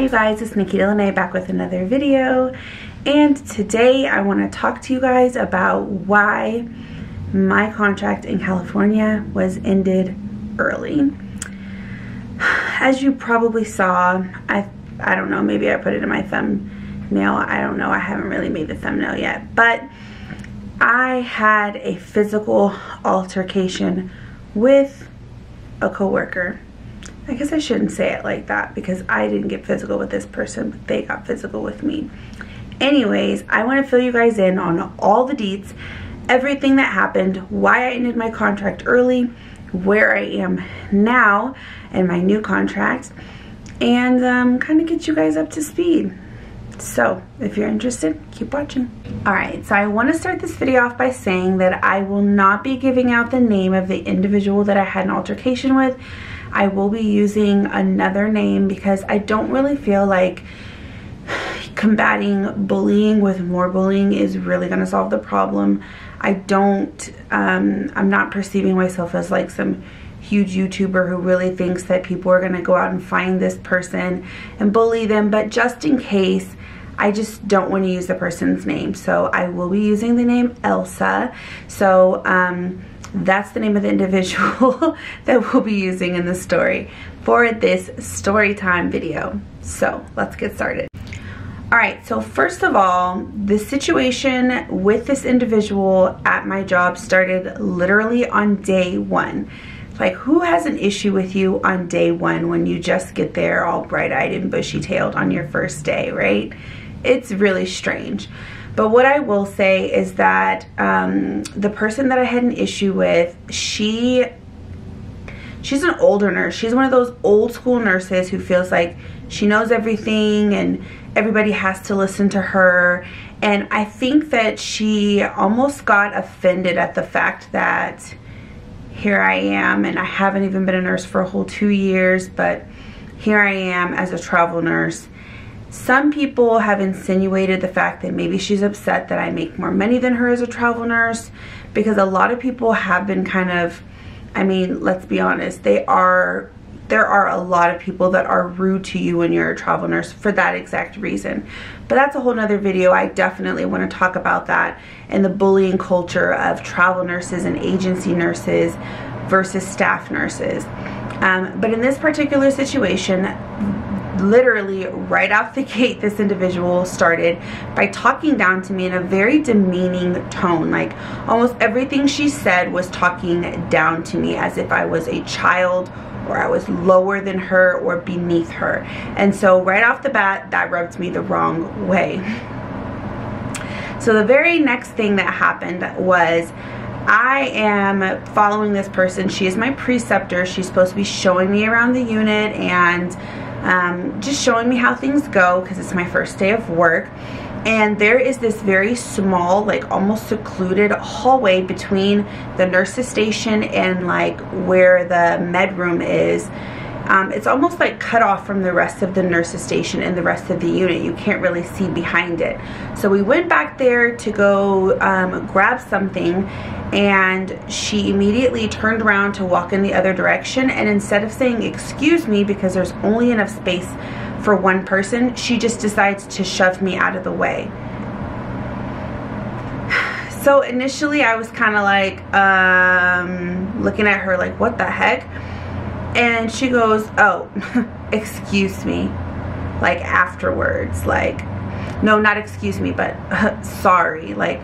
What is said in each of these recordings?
you guys, it's Nikita Lene back with another video, and today I want to talk to you guys about why my contract in California was ended early. As you probably saw, I don't know, maybe I put it in my thumbnail, I don't know, I haven't really made the thumbnail yet, but I had a physical altercation with a coworker. I guess I shouldn't say it like that because I didn't get physical with this person, but they got physical with me. Anyways, I want to fill you guys in on all the deets, everything that happened, why I ended my contract early, where I am now and my new contract, and kind of get you guys up to speed. So if you're interested, keep watching. Alright, so I want to start this video off by saying that I will not be giving out the name of the individual that I had an altercation with. I will be using another name because I don't really feel like combating bullying with more bullying is really going to solve the problem. I'm not perceiving myself as like some huge YouTuber who really thinks that people are going to go out and find this person and bully them, but just in case, I just don't want to use the person's name. So I will be using the name Elsa. So that's the name of the individual that we'll be using in the story for this story time video. So let's get started. Alright, so first of all, the situation with this individual at my job started literally on day one. Like, who has an issue with you on day one when you just get there all bright-eyed and bushy-tailed on your first day, right? It's really strange. But what I will say is that the person that I had an issue with, she's an older nurse. She's one of those old school nurses who feels like she knows everything and everybody has to listen to her. And I think that she almost got offended at the fact that here I am, and I haven't even been a nurse for a whole 2 years, but here I am as a travel nurse. Some people have insinuated the fact that maybe she's upset that I make more money than her as a travel nurse, because a lot of people have been kind of, I mean, let's be honest, there are a lot of people that are rude to you when you're a travel nurse for that exact reason. But that's a whole nother video. I definitely want to talk about that and the bullying culture of travel nurses and agency nurses versus staff nurses. But in this particular situation, literally right off the gate, this individual started by talking down to me in a very demeaning tone. Like, almost everything she said was talking down to me as if I was a child or I was lower than her or beneath her. And so right off the bat, that rubbed me the wrong way. So the very next thing that happened was I am following this person. She is my preceptor. She's supposed to be showing me around the unit and just showing me how things go because it's my first day of work. And there is this very small, like almost secluded hallway between the nurse's station and like where the med room is. It's almost like cut off from the rest of the nurse's station and the rest of the unit. You can't really see behind it. So we went back there to go grab something, and she immediately turned around to walk in the other direction, and instead of saying excuse me because there's only enough space for one person, she just decides to shove me out of the way. So initially I was kind of like looking at her like, what the heck? And she goes, oh, excuse me, like afterwards, like, no, not excuse me, but sorry, like,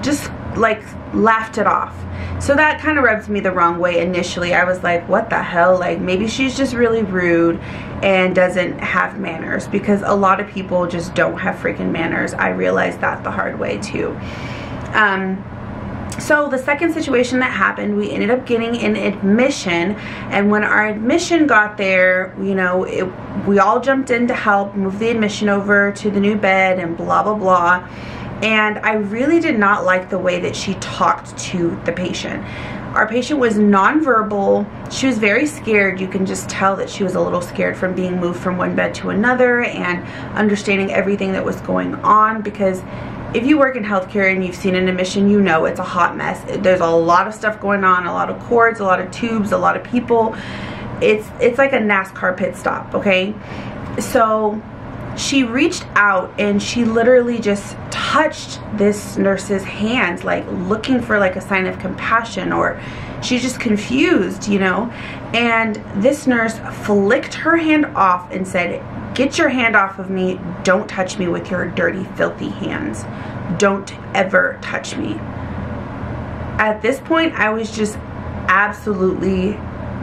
just like laughed it off. So that kind of rubs me the wrong way initially. I was like, what the hell? Like, maybe she's just really rude and doesn't have manners, because a lot of people just don't have freaking manners. I realized that the hard way too. So the second situation that happened, we ended up getting an admission, and when our admission got there, you know, we all jumped in to help move the admission over to the new bed and blah blah blah. And I really did not like the way that she talked to the patient. Our patient was nonverbal. She was very scared. You can just tell that she was a little scared from being moved from one bed to another and understanding everything that was going on, because if you work in healthcare and you've seen an admission, you know it's a hot mess. There's a lot of stuff going on, a lot of cords, a lot of tubes, a lot of people. It's like a NASCAR pit stop, okay? So she reached out and she literally just touched this nurse's hands, like looking for like a sign of compassion, or she's just confused, you know. And this nurse flicked her hand off and said, "Get your hand off of me. Don't touch me with your dirty, filthy hands. Don't ever touch me." At this point, I was just absolutely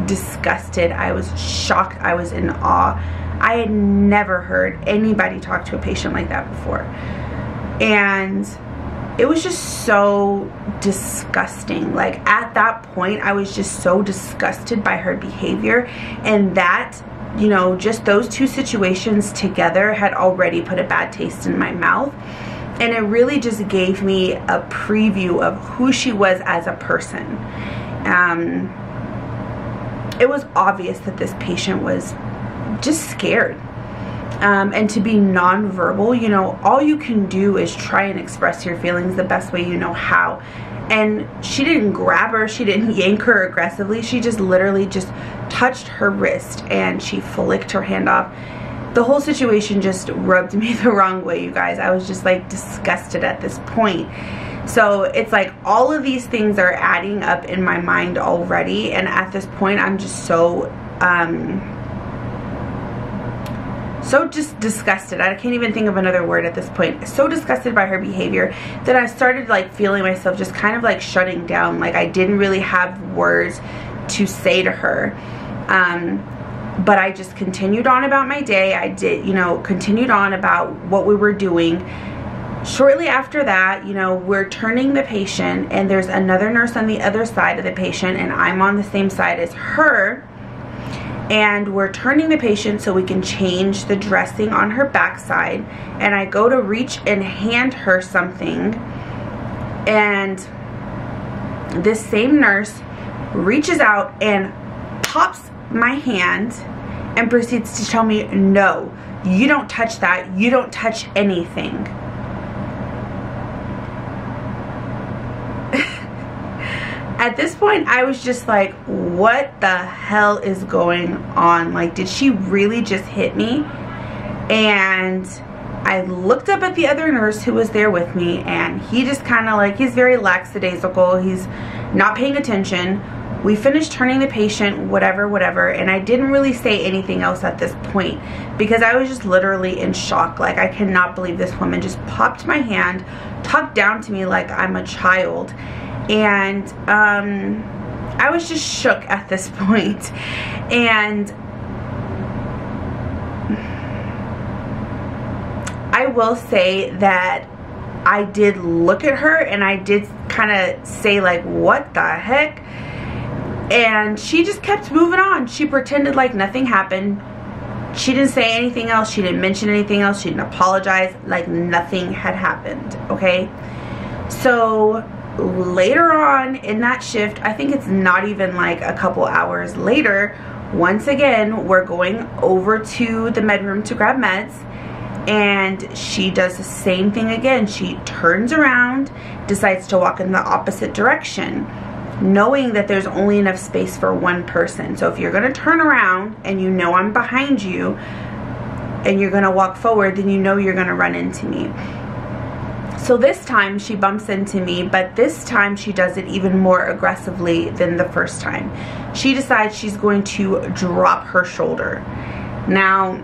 disgusted. I was shocked. I was in awe. I had never heard anybody talk to a patient like that before. And it was just so disgusting. Like, at that point, I was just so disgusted by her behavior. And that, you know, just those two situations together had already put a bad taste in my mouth. And it really just gave me a preview of who she was as a person. It was obvious that this patient was just scared. And to be nonverbal, you know, all you can do is try and express your feelings the best way you know how. And she didn't grab her, she didn't yank her aggressively, she just literally just touched her wrist and she flicked her hand off. The whole situation just rubbed me the wrong way, you guys. I was just like disgusted at this point. So it's like all of these things are adding up in my mind already, and at this point I'm just so just disgusted. I can't even think of another word at this point. So disgusted by her behavior that I started like feeling myself just kind of like shutting down. Like I didn't really have words to say to her. But I just continued on about my day. I did, you know, continued on about what we were doing. Shortly after that, you know, we're turning the patient and there's another nurse on the other side of the patient and I'm on the same side as her. And we're turning the patient so we can change the dressing on her backside. And I go to reach and hand her something. And this same nurse reaches out and pops my hand and proceeds to tell me, "No, you don't touch that. You don't touch anything." At this point, I was just like, what the hell is going on? Like, did she really just hit me? And I looked up at the other nurse who was there with me, and he just kind of like, he's very lackadaisical. He's not paying attention. We finished turning the patient, whatever, and I didn't really say anything else at this point because I was just literally in shock. Like, I cannot believe this woman just popped my hand, talked down to me like I'm a child. And I was just shook at this point. And I will say that I did look at her and I did kind of say like, what the heck? And she just kept moving on. She pretended like nothing happened. She didn't say anything else. She didn't mention anything else. She didn't apologize. Like nothing had happened, okay? So later on in that shift, I think it's not even like a couple hours later, once again, we're going over to the med room to grab meds. And she does the same thing again. She turns around, decides to walk in the opposite direction, knowing that there's only enough space for one person. So if you're going to turn around and you know I'm behind you and you're going to walk forward, then you know you're going to run into me. So this time she bumps into me, but this time she does it even more aggressively than the first time. She decides she's going to drop her shoulder. Now,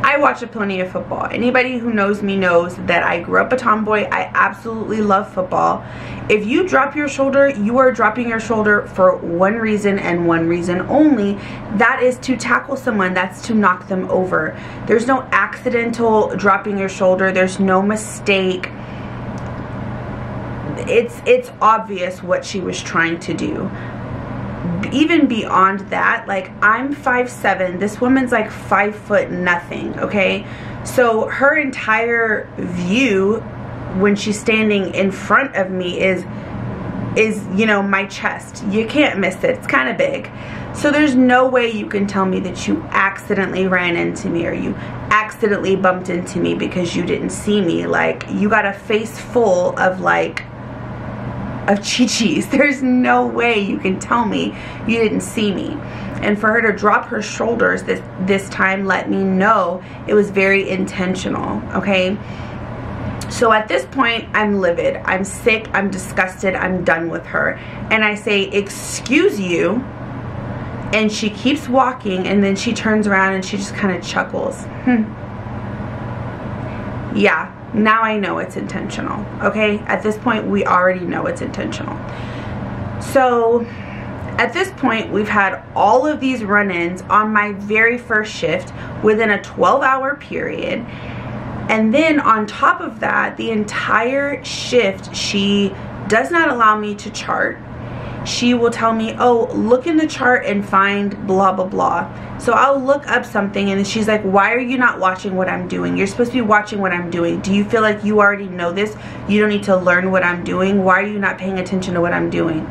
I watch plenty of football. Anybody who knows me knows that I grew up a tomboy. I absolutely love football. If you drop your shoulder, you are dropping your shoulder for one reason and one reason only. That is to tackle someone. That's to knock them over. There's no accidental dropping your shoulder. There's no mistake. It's obvious what she was trying to do. Even beyond that, like, I'm 5'7", this woman's like 5 foot nothing, okay? So her entire view when she's standing in front of me is you know, my chest. You can't miss it. It's kind of big. So there's no way you can tell me that you accidentally ran into me or you accidentally bumped into me because you didn't see me. Like, you got a face full of like of chi-chis. There's no way you can tell me you didn't see me. And for her to drop her shoulders this time let me know it was very intentional, okay? So at this point, I'm livid, I'm sick, I'm disgusted, I'm done with her. And I say, excuse you. And she keeps walking, and then she turns around and she just kind of chuckles. Yeah, now I know it's intentional, okay? At this point, we already know it's intentional. So at this point, we've had all of these run-ins on my very first shift within a 12-hour period. And then on top of that, the entire shift, she does not allow me to chart. She will tell me, oh, look in the chart and find blah, blah, blah. So I'll look up something and she's like, why are you not watching what I'm doing? You're supposed to be watching what I'm doing. Do you feel like you already know this? You don't need to learn what I'm doing? Why are you not paying attention to what I'm doing?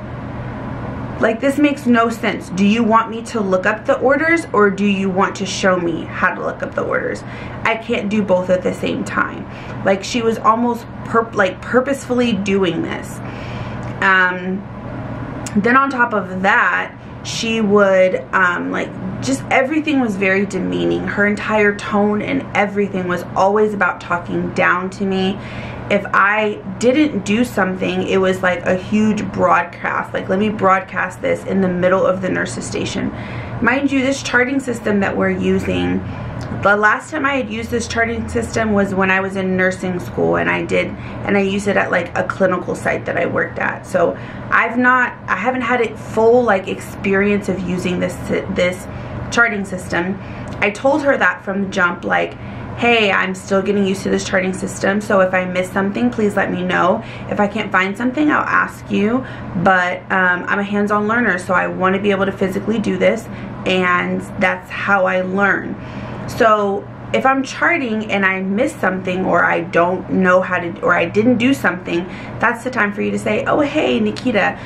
Like, this makes no sense. Do you want me to look up the orders, or do you want to show me how to look up the orders? I can't do both at the same time. Like, she was almost purposefully doing this. Then on top of that, she would just everything was very demeaning. Her entire tone and everything was always about talking down to me. If I didn't do something, it was like a huge broadcast. Like, let me broadcast this in the middle of the nurse's station. Mind you, this charting system that we're using, the last time I had used this charting system was when I was in nursing school, and I used it at like a clinical site that I worked at. So I haven't had a full like experience of using this charting system. I told her that from the jump, like, hey, I'm still getting used to this charting system, so if I miss something, please let me know. If I can't find something, I'll ask you, but I'm a hands-on learner, so I want to be able to physically do this, and that's how I learn. So if I'm charting and I miss something, or I don't know how to, or I didn't do something, that's the time for you to say, oh, hey, Nikita,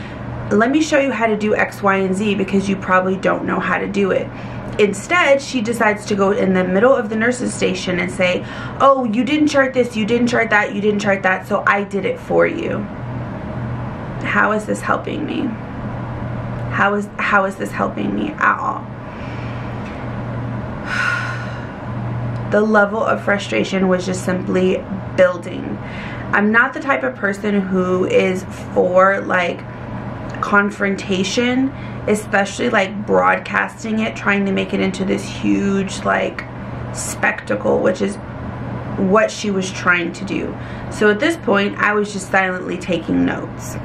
let me show you how to do X, Y, and Z, because you probably don't know how to do it. Instead, she decides to go in the middle of the nurse's station and say, oh, you didn't chart this, you didn't chart that, you didn't chart that, so I did it for you. How is this helping me? How is this helping me at all? The level of frustration was just simply building. I'm not the type of person who is for like confrontation, especially like broadcasting it, trying to make it into this huge like spectacle, which is what she was trying to do. So at this point, I was just silently taking notes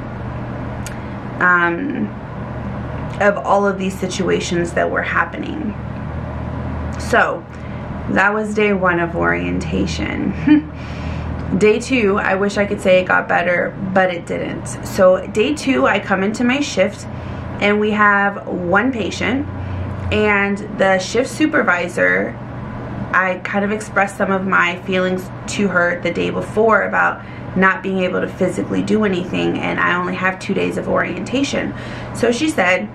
of all of these situations that were happening. So that was day 1 of orientation. Day 2, I wish I could say it got better, but it didn't. So day 2, I come into my shift and we have 1 patient, and the shift supervisor, I kind of expressed some of my feelings to her the day before about not being able to physically do anything, and I only have 2 days of orientation. So she said,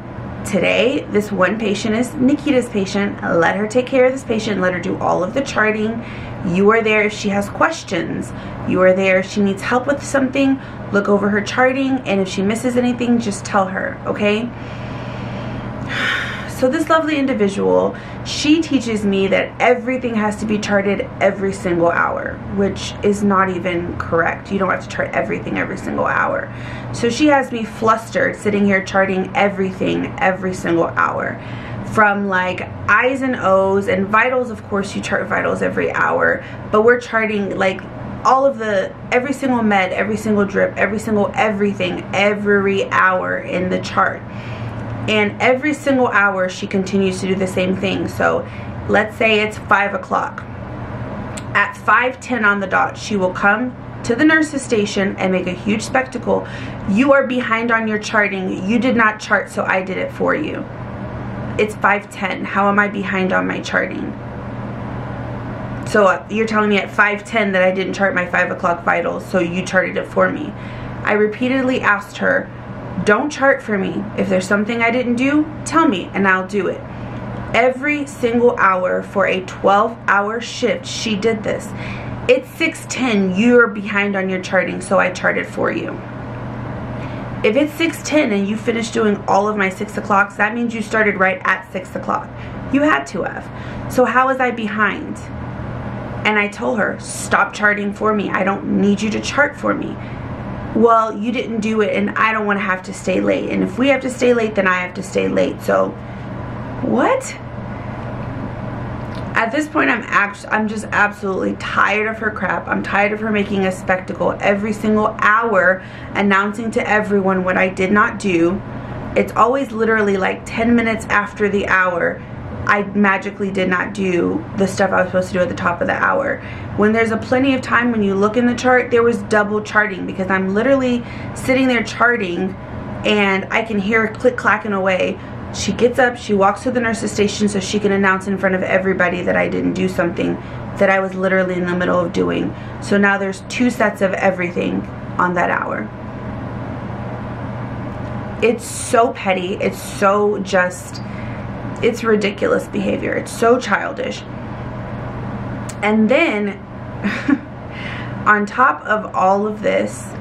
today, this 1 patient is Nikita's patient. Let her take care of this patient. Let her do all of the charting. You are there if she has questions. You are there if she needs help with something. Look over her charting, and if she misses anything, just tell her, okay? So this lovely individual, she teaches me that everything has to be charted every single hour, which is not even correct. You don't have to chart everything every single hour. So she has me flustered sitting here charting everything every single hour. From like I's and O's and vitals, of course you chart vitals every hour, but we're charting like all of the, every single med, every single drip, every single everything, every hour in the chart. And every single hour she continues to do the same thing. So let's say it's 5 o'clock. At 5:10 on the dot, she will come to the nurse's station and make a huge spectacle. You are behind on your charting. You did not chart, so I did it for you. It's 5:10. How am I behind on my charting? So you're telling me at 5:10 that I didn't chart my 5 o'clock vitals, so you charted it for me. I repeatedly asked her, don't chart for me. If there's something I didn't do, tell me and I'll do it. Every single hour for a 12-hour shift, she did this. It's 6:10, you're behind on your charting, so I charted for you. If it's 6:10 and you finished doing all of my 6 o'clocks, that means you started right at 6 o'clock. You had to have. So how was I behind? And I told her, stop charting for me. I don't need you to chart for me. Well, you didn't do it and I don't want to have to stay late. And if we have to stay late, then I have to stay late. So, what? At this point, I'm just absolutely tired of her crap. I'm tired of her making a spectacle every single hour, announcing to everyone what I did not do. It's always literally like 10 minutes after the hour, I magically did not do the stuff I was supposed to do at the top of the hour. When there's a plenty of time, when you look in the chart, there was double charting because I'm literally sitting there charting and I can hear her click-clacking away. She gets up, she walks to the nurse's station so she can announce in front of everybody that I didn't do something that I was literally in the middle of doing. So now there's 2 sets of everything on that hour. It's so petty. It's so just, it's ridiculous behavior. It's so childish. And then on top of all of this,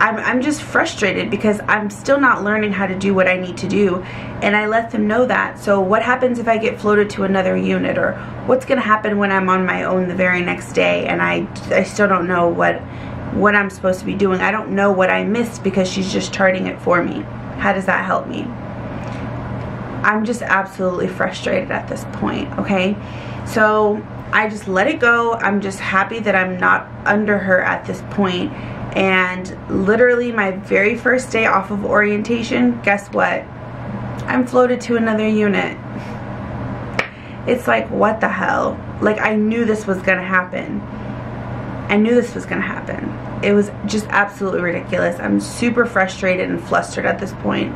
I'm just frustrated because I'm still not learning how to do what I need to do, and I let them know that. So what happens if I get floated to another unit, or what's going to happen when I'm on my own the very next day and I still don't know what I'm supposed to be doing. I don't know what I missed because she's just charting it for me. How does that help me? I'm just absolutely frustrated at this point, okay? So I just let it go. I'm just happy that I'm not under her at this point. And literally my very first day off of orientation, guess what? I'm floated to another unit. It's like, what the hell? Like, I knew this was gonna happen. I knew this was gonna happen. It was just absolutely ridiculous. I'm super frustrated and flustered at this point.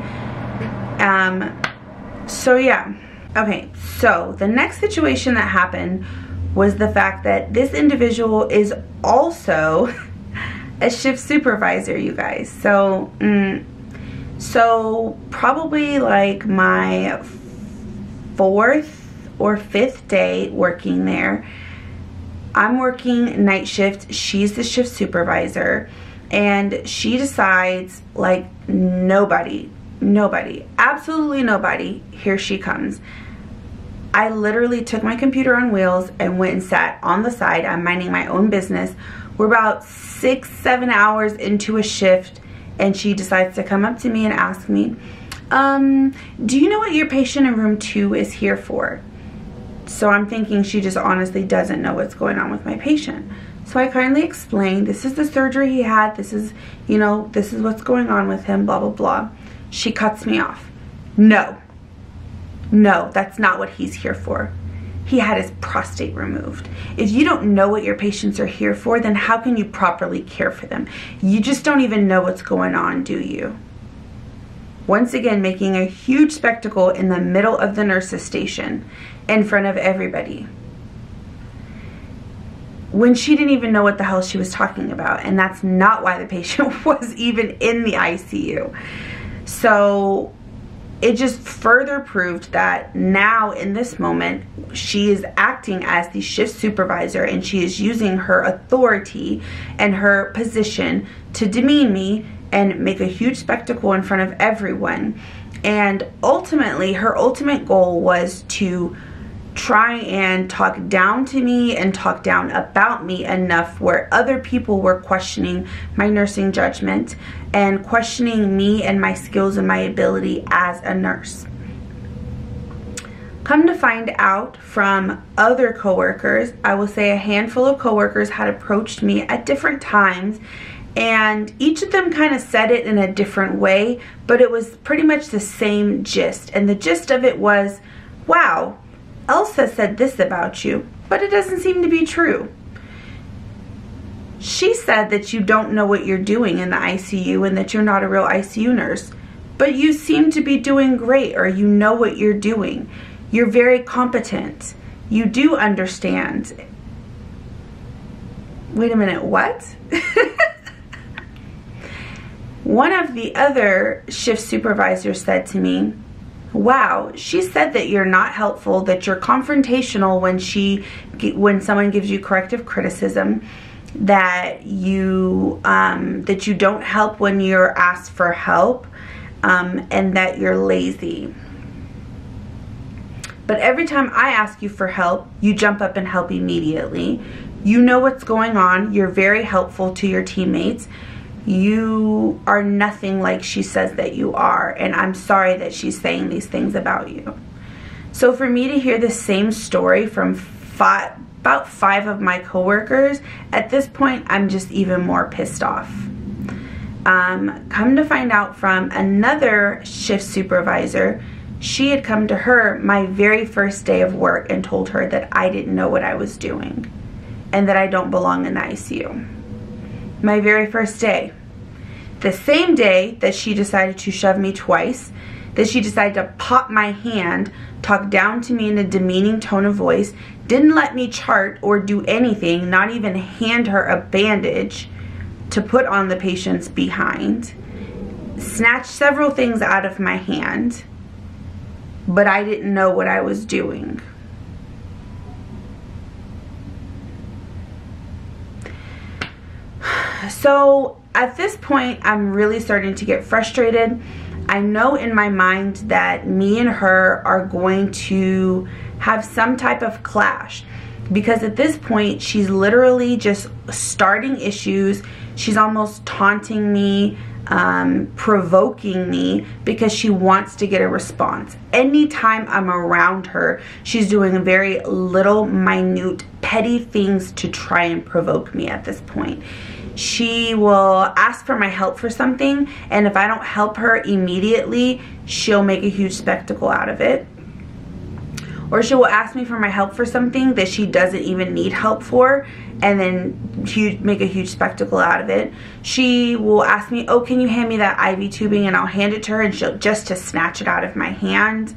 So yeah. Okay, so the next situation that happened was the fact that this individual is also a shift supervisor, you guys. So so probably like my 4th or 5th day working there. I'm working night shift, she's the shift supervisor, and she decides, like, nobody, absolutely nobody, here she comes. I literally took my computer on wheels and went and sat on the side. I'm minding my own business. We're about 6-7 hours into a shift, and she decides to come up to me and ask me, do you know what your patient in room 2 is here for? So I'm thinking she just honestly doesn't know what's going on with my patient. So I kindly explained, this is the surgery he had, this is, you know, this is what's going on with him, blah, blah, blah. She cuts me off. No, that's not what he's here for. He had his prostate removed. If you don't know what your patients are here for, then how can you properly care for them? You just don't even know what's going on, do you? Once again, making a huge spectacle in the middle of the nurse's station in front of everybody, when she didn't even know what the hell she was talking about, and that's not why the patient was even in the ICU. So it just further proved that now in this moment she is acting as the shift supervisor, and she is using her authority and her position to demean me and make a huge spectacle in front of everyone. And ultimately, her ultimate goal was to try and talk down to me and talk down about me enough where other people were questioning my nursing judgment and questioning me and my skills and my ability as a nurse. Come to find out from other coworkers, I will say a handful of coworkers had approached me at different times, and each of them kind of said it in a different way, but it was pretty much the same gist. And the gist of it was, wow, Elsa said this about you, but it doesn't seem to be true. She said that you don't know what you're doing in the ICU and that you're not a real ICU nurse, but you seem to be doing great, or you know what you're doing. You're very competent. You do understand. Wait a minute, what? One of the other shift supervisors said to me, wow, she said that you're not helpful, that you're confrontational when someone gives you corrective criticism, that you don't help when you're asked for help, and that you're lazy. But every time I ask you for help, you jump up and help immediately. You know what's going on. You're very helpful to your teammates. You are nothing like she says that you are, and I'm sorry that she's saying these things about you. So for me to hear the same story from about 5 of my coworkers, at this point, I'm just even more pissed off. Come to find out from another shift supervisor, she had come to her my very first day of work and told her that I didn't know what I was doing and that I don't belong in the ICU. My very first day. The same day that she decided to shove me twice, that she decided to pop my hand, talk down to me in a demeaning tone of voice, didn't let me chart or do anything, not even hand her a bandage to put on the patient's behind, snatched several things out of my hand, but I didn't know what I was doing. So at this point, I'm really starting to get frustrated. I know in my mind that me and her are going to have some type of clash, because at this point, she's literally just starting issues. She's almost taunting me, provoking me, because she wants to get a response. Anytime I'm around her, she's doing very little, minute, petty things to try and provoke me at this point. She will ask for my help for something, and if I don't help her immediately, she'll make a huge spectacle out of it. Or she will ask me for my help for something that she doesn't even need help for, and then make a huge spectacle out of it. She will ask me, oh, can you hand me that IV tubing? And I'll hand it to her, and she'll just to snatch it out of my hand.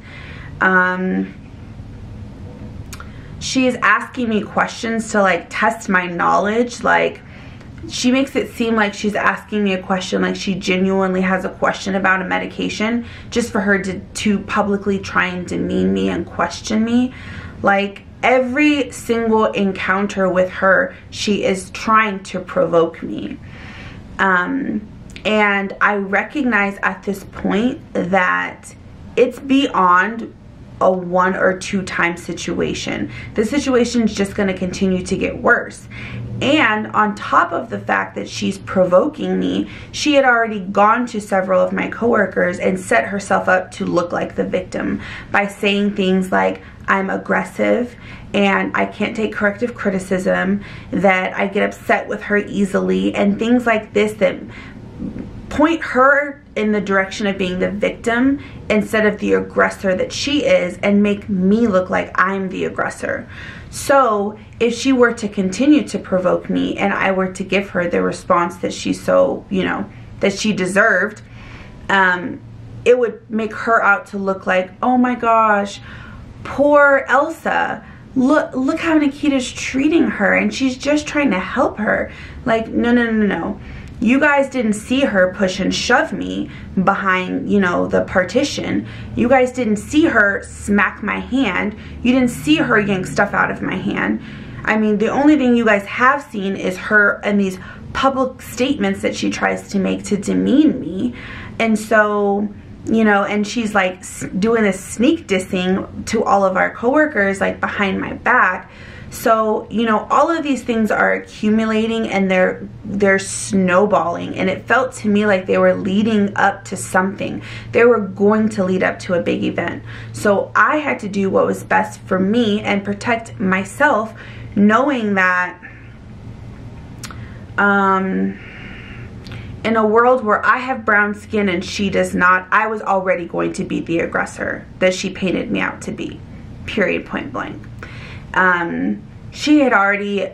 She is asking me questions to like test my knowledge. Like, she makes it seem like she's asking me a question, like she genuinely has a question about a medication, just for her to publicly try and demean me and question me. Like, every single encounter with her, she is trying to provoke me. And I recognize at this point that it's beyond a 1 or 2 time situation. The situation is just going to continue to get worse. And on top of the fact that she's provoking me, she had already gone to several of my coworkers and set herself up to look like the victim by saying things like, I'm aggressive and I can't take corrective criticism, that I get upset with her easily, and things like this that point her in the direction of being the victim instead of the aggressor that she is, and make me look like I'm the aggressor. So if she were to continue to provoke me and I were to give her the response that she that she deserved, it would make her out to look like, oh my gosh, poor Elsa. Look how Nikita's treating her, and she's just trying to help her. Like, no. You guys didn't see her push and shove me behind, the partition. You guys didn't see her smack my hand. You didn't see her yank stuff out of my hand. I mean, the only thing you guys have seen is her and these public statements that she tries to make to demean me. And so, and she's like doing this sneak dissing to all of our coworkers, like behind my back. So, all of these things are accumulating, and they're snowballing, and it felt to me like they were leading up to something. They were going to lead up to a big event. So I had to do what was best for me and protect myself, knowing that in a world where I have brown skin and she does not, I was already going to be the aggressor that she painted me out to be. Period, point blank. She had already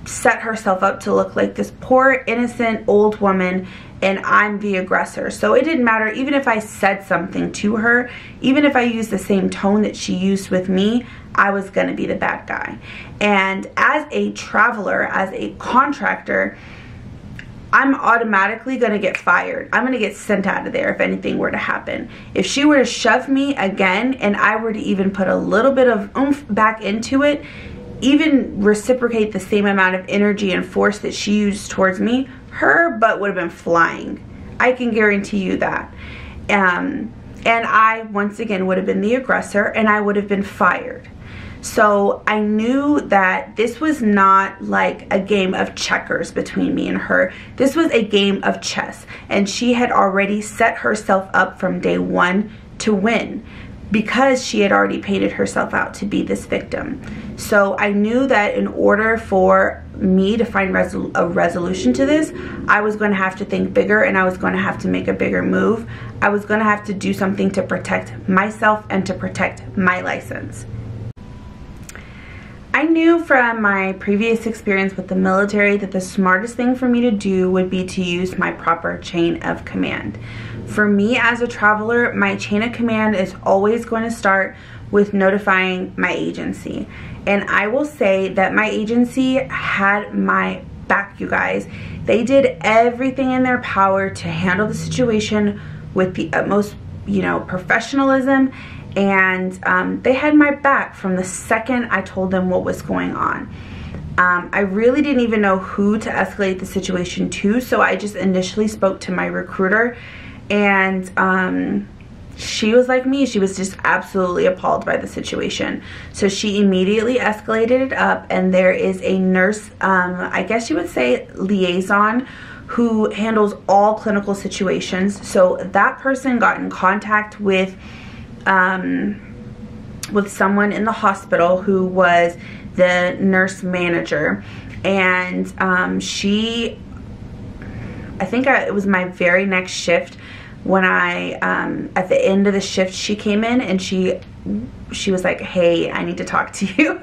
set herself up to look like this poor, innocent, old woman, and I'm the aggressor. So it didn't matter, even if I said something to her, even if I used the same tone that she used with me, I was going to be the bad guy. And as a traveler, as a contractor, I'm automatically going to get fired. I'm going to get sent out of there if anything were to happen. If she were to shove me again and I were to even put a little bit of oomph back into it, even reciprocate the same amount of energy and force that she used towards me, her butt would have been flying. I can guarantee you that. And I, once again, would have been the aggressor, and I would have been fired. So I knew that this was not like a game of checkers between me and her. This was a game of chess, and she had already set herself up from day one to win, because she had already painted herself out to be this victim. So I knew that in order for me to find a resolution to this, I was going to have to think bigger, and I was going to have to make a bigger move. I was going to have to do something to protect myself and to protect my license. I knew from my previous experience with the military that the smartest thing for me to do would be to use my proper chain of command. For me as a traveler, my chain of command is always going to start with notifying my agency. And I will say that my agency had my back, you guys. They did everything in their power to handle the situation with the utmost, professionalism. And they had my back from the second I told them what was going on. I really didn't even know who to escalate the situation to, so I just initially spoke to my recruiter, and she was like me. She was just absolutely appalled by the situation. So she immediately escalated it up, and there is a nurse, I guess you would say liaison, who handles all clinical situations. So that person got in contact with someone in the hospital who was the nurse manager, and I think it was my very next shift when at the end of the shift, she came in and she was like, "Hey, I need to talk to you."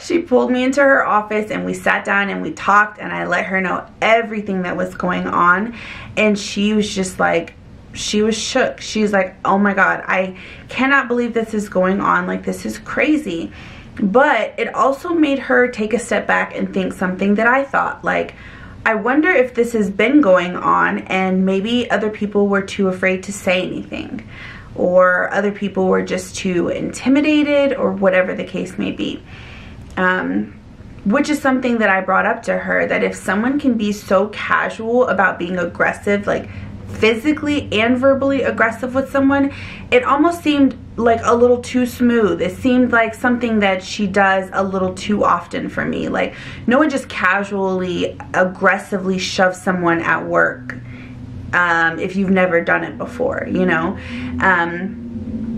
She pulled me into her office, and we sat down and we talked, and I let her know everything that was going on, and she was just like, she was shook. She's like, "Oh my God, I cannot believe this is going on. Like, this is crazy." But it also made her take a step back and think something that I thought, like, I wonder if this has been going on and maybe other people were too afraid to say anything, or other people were just too intimidated, or whatever the case may be. Which is something that I brought up to her, that if someone can be so casual about being aggressive, like physically and verbally aggressive with someone, it almost seemed like a little too smooth. It seemed like something that she does a little too often for me. Like, no one just casually aggressively shoves someone at work if you've never done it before,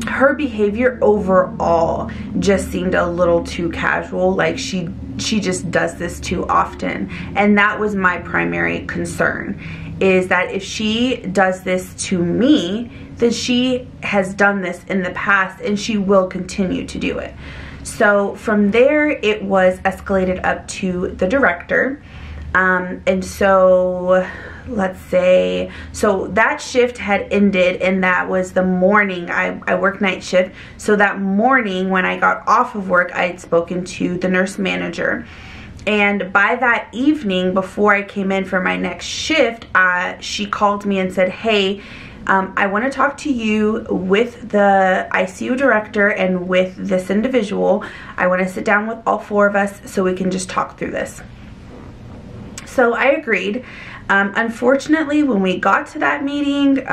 her behavior overall just seemed a little too casual. Like, she just does this too often, and that was my primary concern, is that if she does this to me, then she has done this in the past and she will continue to do it. So from there, it was escalated up to the director. And so let's say, so that shift had ended, and that was the morning. I work night shift. So that morning when I got off of work, I had spoken to the nurse manager. And by that evening, before I came in for my next shift, she called me and said, "Hey, I want to talk to you with the ICU director and with this individual. I want to sit down with all four of us so we can just talk through this." So I agreed. Unfortunately, when we got to that meeting,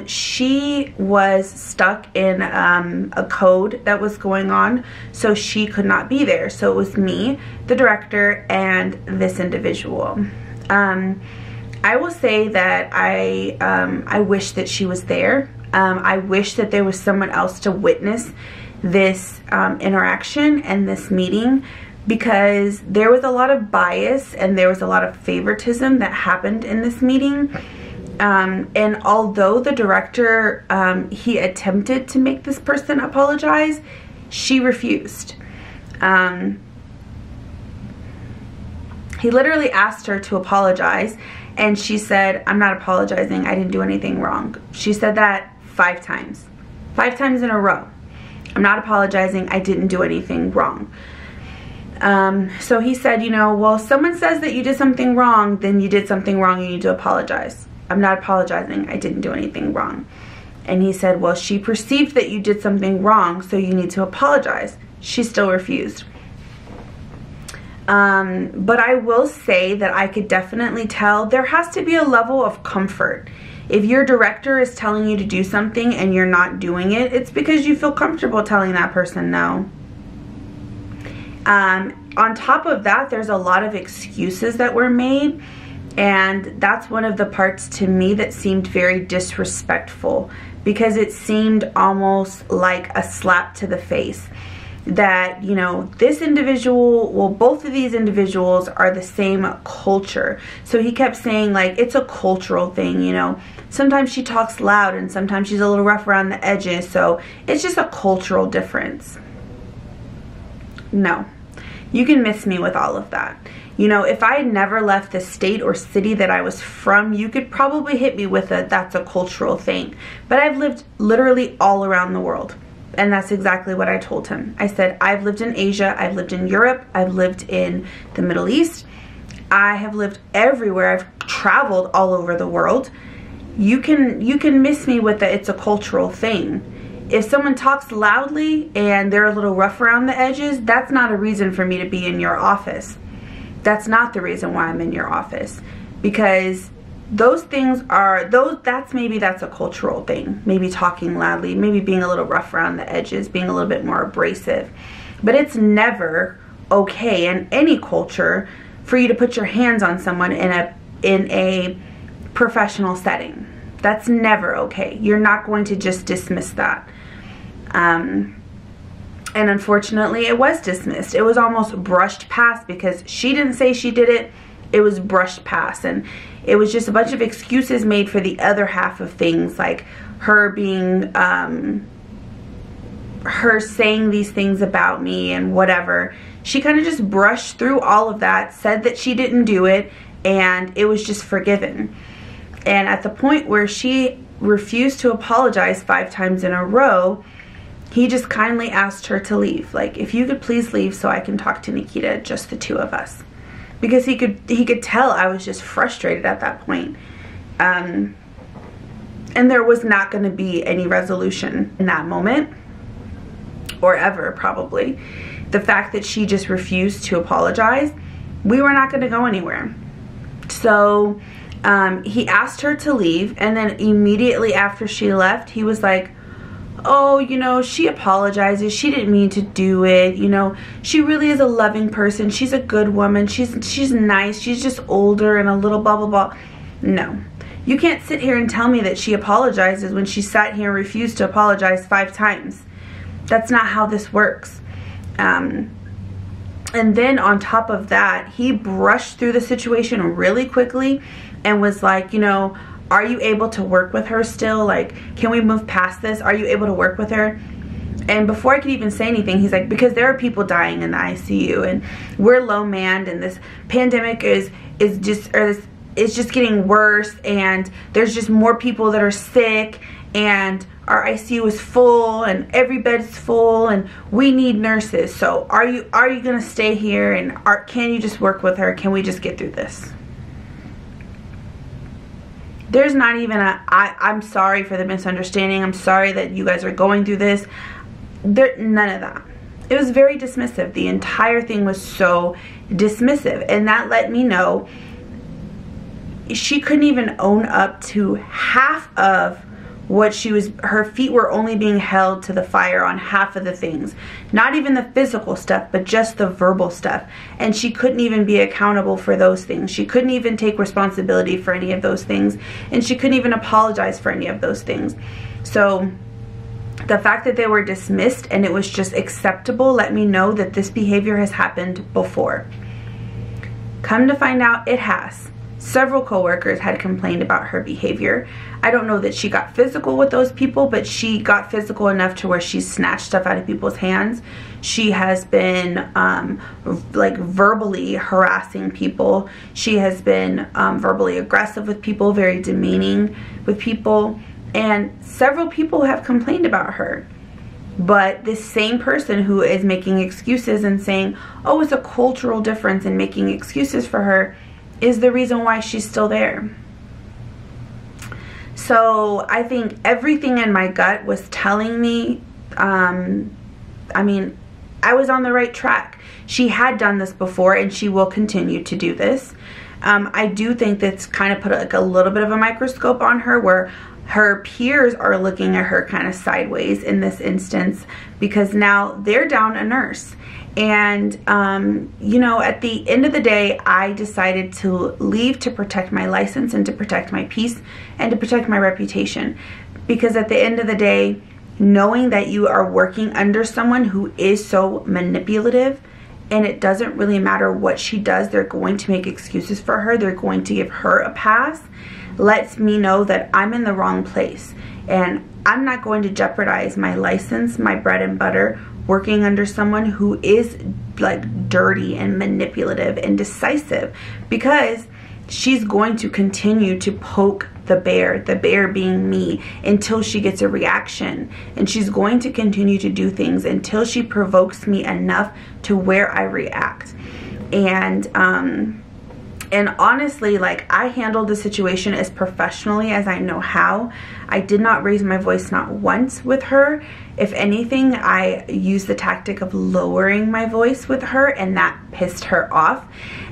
she was stuck in a code that was going on, so she could not be there. So it was me, the director, and this individual. I will say that I wish that she was there. I wish that there was someone else to witness this interaction and this meeting, because there was a lot of bias and there was a lot of favoritism that happened in this meeting. And although the director, he attempted to make this person apologize, she refused. He literally asked her to apologize, and she said, "I'm not apologizing. I didn't do anything wrong." She said that 5 times. 5 times in a row. "I'm not apologizing. I didn't do anything wrong." So he said, "Well, if someone says that you did something wrong, then you did something wrong, you need to apologize." "I'm not apologizing. I didn't do anything wrong." And he said, "Well, she perceived that you did something wrong, so you need to apologize." She still refused. But I will say that I could definitely tell there has to be a level of comfort. If your director is telling you to do something and you're not doing it, it's because you feel comfortable telling that person no. On top of that, there's a lot of excuses that were made, and that's one of the parts to me that seemed very disrespectful, because it seemed almost like a slap to the face. That, you know, this individual, well, both of these individuals are the same culture. So he kept saying, like, it's a cultural thing, you know. Sometimes she talks loud and sometimes she's a little rough around the edges. So it's just a cultural difference. No, you can miss me with all of that. You know, if I had never left the state or city that I was from, you could probably hit me with a, that's a cultural thing. But I've lived literally all around the world. And that's exactly what I told him. I said, I've lived in Asia, I've lived in Europe, I've lived in the Middle East. I have lived everywhere. I've traveled all over the world. You can miss me with the it's a cultural thing. If someone talks loudly and they're a little rough around the edges, that's not a reason for me to be in your office. That's not the reason why I'm in your office. Because those things are, that's a cultural thing. Maybe talking loudly, maybe being a little rough around the edges, being a little bit more abrasive. But it's never okay in any culture for you to put your hands on someone in a professional setting. That's never okay. You're not going to just dismiss that. And unfortunately, it was dismissed. It was almost brushed past because she didn't say she did it. It was brushed past, and it was just a bunch of excuses made for the other half of things, like her being, her saying these things about me and whatever. She kind of just brushed through all of that, said that she didn't do it, and it was just forgiven. And at the point where she refused to apologize 5 times in a row, he just kindly asked her to leave. Like, if you could please leave so I can talk to Nikita, just the two of us. Because he could tell I was just frustrated at that point. And there was not going to be any resolution in that moment. Or ever, probably. The fact that she just refused to apologize, we were not going to go anywhere. So he asked her to leave, and then immediately after she left, he was like, oh, you know, she apologizes. She didn't mean to do it. You know, she really is a loving person. She's a good woman. She's nice. She's just older and a little blah, blah, blah. No. You can't sit here and tell me that she apologizes when she sat here and refused to apologize 5 times. That's not how this works. And then on top of that, he brushed through the situation really quickly and was like, you know, are you able to work with her still? Like, can we move past this? Are you able to work with her? And before I could even say anything, he's like, because there are people dying in the ICU, and we're low manned, and this pandemic is just getting worse, and there's just more people that are sick, and our ICU is full, and every bed is full, and we need nurses. So are you gonna stay here, and can you just work with her? Can we just get through this? There's not even I'm sorry for the misunderstanding. I'm sorry that you guys are going through this. None of that. It was very dismissive. The entire thing was so dismissive. And that let me know she couldn't even own up to half of what she was, her feet were only being held to the fire on half of the things. Not even the physical stuff, but just the verbal stuff. And she couldn't even be accountable for those things. She couldn't even take responsibility for any of those things. And she couldn't even apologize for any of those things. So the fact that they were dismissed and it was just acceptable let me know that this behavior has happened before. Come to find out, it has. Several coworkers had complained about her behavior. I don't know that she got physical with those people, but she got physical enough to where she snatched stuff out of people's hands. She has been like verbally harassing people. She has been verbally aggressive with people, very demeaning with people. And several people have complained about her. But this same person who is making excuses and saying, oh, it's a cultural difference, and making excuses for her is the reason why she's still there. So I think everything in my gut was telling me, I mean, I was on the right track. she had done this before and she will continue to do this. I do think that's kind of put like a little bit of a microscope on her, where her peers are looking at her kind of sideways in this instance, because now they're down a nurse. And you know, at the end of the day, I decided to leave to protect my license and to protect my peace and to protect my reputation. Because at the end of the day, knowing that you are working under someone who is so manipulative, and it doesn't really matter what she does, they're going to make excuses for her, they're going to give her a pass, lets me know that I'm in the wrong place. And I'm not going to jeopardize my license, my bread and butter, working under someone who is like dirty and manipulative and decisive, because she's going to continue to poke the bear being me, until she gets a reaction. And she's going to continue to do things until she provokes me enough to where I react. And honestly, like, I handled the situation as professionally as I know how. I did not raise my voice not once with her. If anything, I used the tactic of lowering my voice with her, and that pissed her off.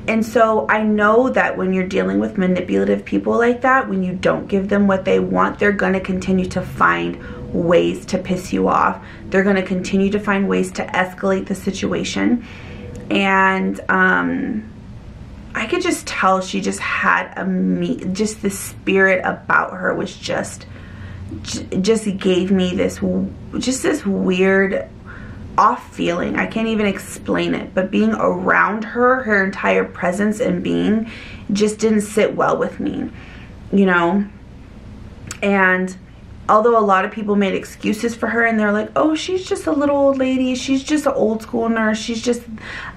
And so I know that when you're dealing with manipulative people like that, when you don't give them what they want, they're going to continue to find ways to piss you off. They're going to continue to find ways to escalate the situation. And I could just tell she just had just the spirit about her was just gave me this weird off feeling. I can't even explain it, but being around her entire presence and being just didn't sit well with me, you know. And although a lot of people made excuses for her and they're like, oh, she's just a little old lady, she's just an old school nurse, she's just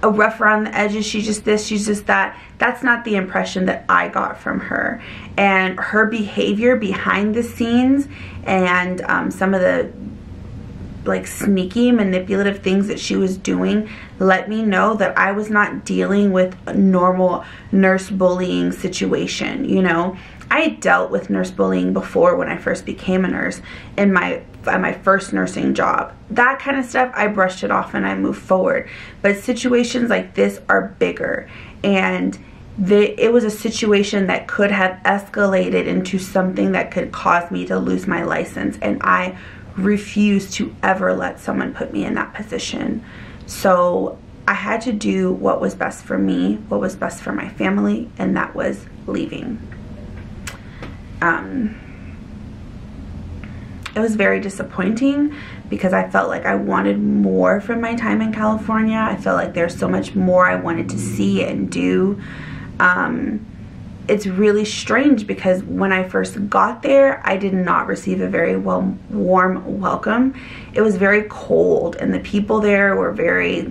a rough around the edges, she's just this, she's just that, that's not the impression that I got from her. And her behavior behind the scenes and some of the like sneaky manipulative things that she was doing let me know that I was not dealing with a normal nurse bullying situation. You know, I had dealt with nurse bullying before when I first became a nurse in my first nursing job. That kind of stuff, I brushed it off and I moved forward. But situations like this are bigger, and it was a situation that could have escalated into something that could cause me to lose my license, and I refuse to ever let someone put me in that position. So I had to do what was best for me, what was best for my family, and that was leaving. It was very disappointing because I felt like I wanted more from my time in California. I felt like there's so much more I wanted to see and do. It's really strange because when I first got there, I did not receive a very warm welcome. It was very cold, and the people there were very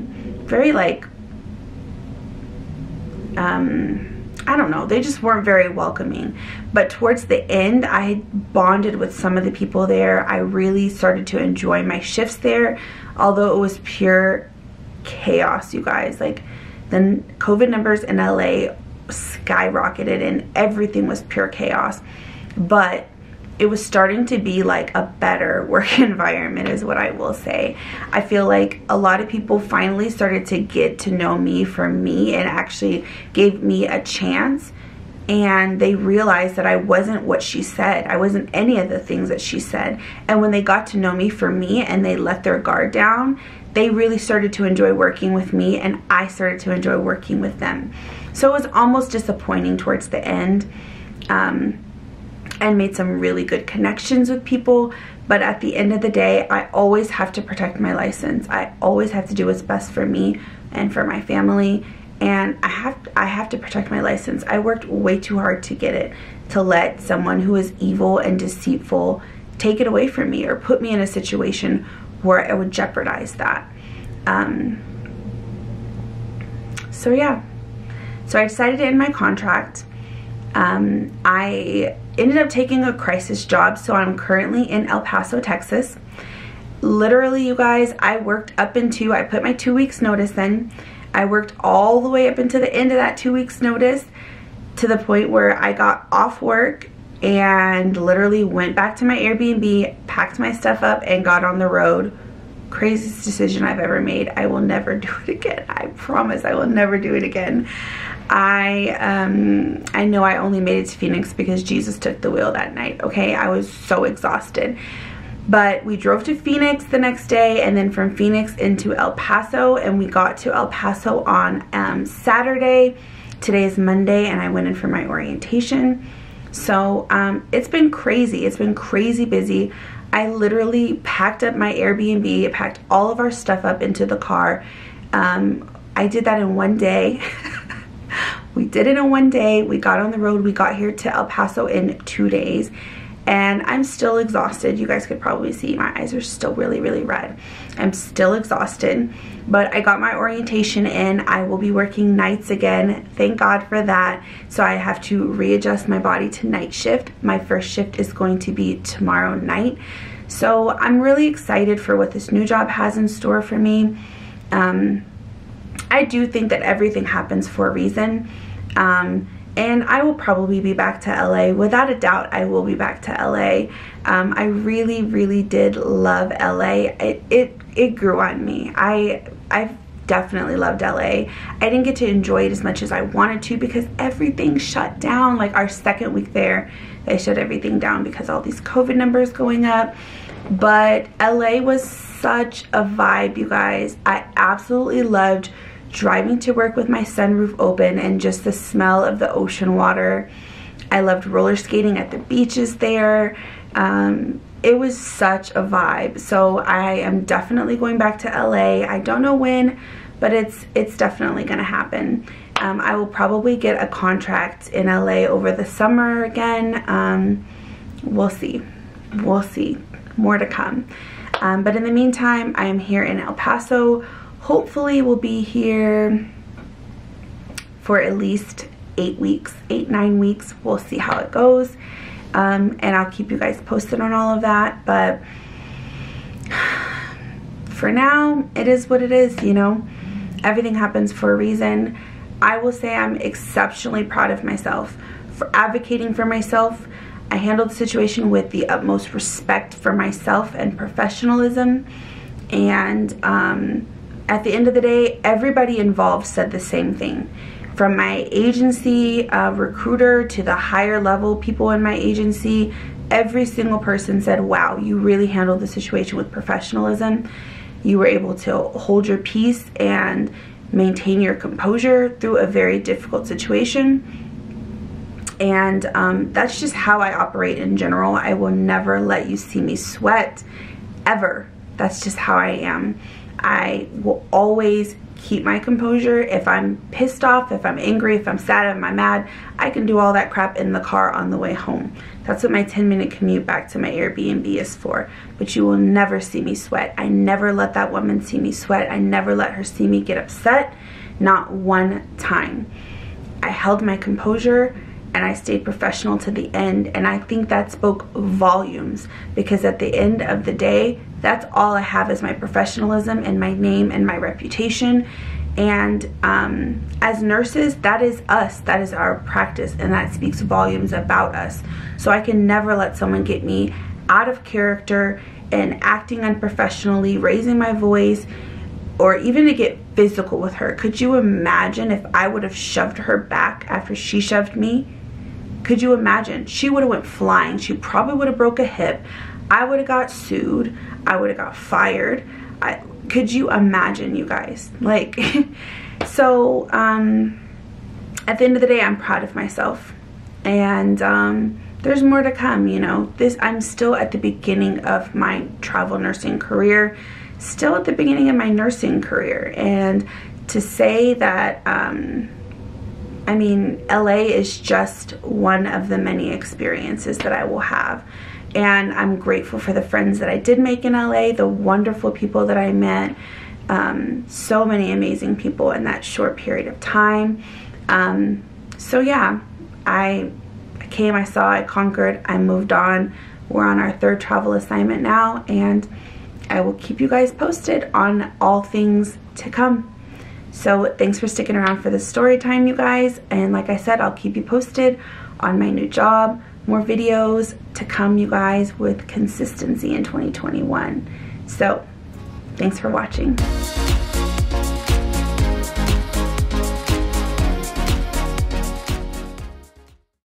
like, I don't know, they just weren't very welcoming. But towards the end, I bonded with some of the people there. I really started to enjoy my shifts there, although it was pure chaos, you guys. Like, the COVID numbers in LA skyrocketed and everything was pure chaos. But it was starting to be like a better work environment, is what I will say. I feel like a lot of people finally started to get to know me for me and actually gave me a chance, and they realized that I wasn't what she said. I wasn't any of the things that she said. And when they got to know me for me and they let their guard down, they really started to enjoy working with me, and I started to enjoy working with them. So it was almost disappointing towards the end, and made some really good connections with people. But at the end of the day, I always have to protect my license. I always have to do what's best for me and for my family. And I have to protect my license. I worked way too hard to get it, to let someone who is evil and deceitful take it away from me or put me in a situation where I would jeopardize that. So yeah, so I decided to end my contract. I ended up taking a crisis job, so I'm currently in El Paso, Texas. Literally, you guys, I worked up into, I put my 2 weeks notice in. I worked all the way up into the end of that 2 weeks notice, to the point where I got off work and literally went back to my Airbnb, packed my stuff up, and got on the road craziest decision I've ever made. I will never do it again. I promise I will never do it again. I know I only made it to Phoenix because Jesus took the wheel that night, okay? I was so exhausted. But we drove to Phoenix the next day, and then from Phoenix into El Paso, and we got to El Paso on Saturday. Today is Monday, and I went in for my orientation. So it's been crazy. It's been crazy busy. I literally packed up my Airbnb, packed all of our stuff up into the car. I did that in one day. We did it in one day. We got on the road. We got here to El Paso in 2 days. And I'm still exhausted. You guys could probably see my eyes are still really, really red. I'm still exhausted. But I got my orientation in. I will be working nights again. Thank God for that. So I have to readjust my body to night shift. My first shift is going to be tomorrow night. So I'm really excited for what this new job has in store for me. I do think that everything happens for a reason. And I will probably be back to LA. Without a doubt, I will be back to LA. I really, really did love LA. It grew on me. I've definitely loved LA. I didn't get to enjoy it as much as I wanted to because everything shut down. Like our second week there, they shut everything down because all these COVID numbers going up. But LA was such a vibe, you guys. I absolutely loved driving to work with my sunroof open and just the smell of the ocean water. I loved roller skating at the beaches there. It was such a vibe. So I am definitely going back to LA. I don't know when, but it's definitely gonna happen. I will probably get a contract in LA over the summer again. We'll see. We'll see. More to come. But in the meantime, I am here in El Paso. Hopefully we'll be here for at least 8 weeks, 8-9 weeks. We'll see how it goes. And I'll keep you guys posted on all of that. But for now, it is what it is, you know. Everything happens for a reason. I will say I'm exceptionally proud of myself for advocating for myself. I handled the situation with the utmost respect for myself and professionalism. And at the end of the day, everybody involved said the same thing. From my agency recruiter to the higher level people in my agency, every single person said, wow, you really handled the situation with professionalism. You were able to hold your peace and maintain your composure through a very difficult situation. And that's just how I operate in general. I will never let you see me sweat, ever. That's just how I am. I will always keep my composure. If I'm pissed off, if I'm angry, if I'm sad, if I'm mad, I can do all that crap in the car on the way home. That's what my 10-minute commute back to my Airbnb is for. But you will never see me sweat. I never let that woman see me sweat. I never let her see me get upset. Not one time. I held my composure and I stayed professional to the end. And I think that spoke volumes, because at the end of the day, that's all I have is my professionalism and my name and my reputation. And as nurses, that is us. That is our practice, and that speaks volumes about us. So I can never let someone get me out of character and acting unprofessionally, raising my voice, or even to get physical with her. Could you imagine if I would have shoved her back after she shoved me? Could you imagine? She would have went flying. She probably would have broke a hip. I would have got sued. I would have got fired. Could you imagine, you guys? Like, so at the end of the day, I'm proud of myself. And there's more to come, you know. I'm still at the beginning of my travel nursing career. Still at the beginning of my nursing career. And to say that, I mean, LA is just one of the many experiences that I will have. And I'm grateful for the friends that I did make in LA, the wonderful people that I met, so many amazing people in that short period of time. So yeah, I came, I saw, I conquered, I moved on. We're on our 3rd travel assignment now, and I will keep you guys posted on all things to come. So thanks for sticking around for this story time, you guys. And like I said, I'll keep you posted on my new job. More videos to come, you guys, with consistency in 2021. So Thanks for watching.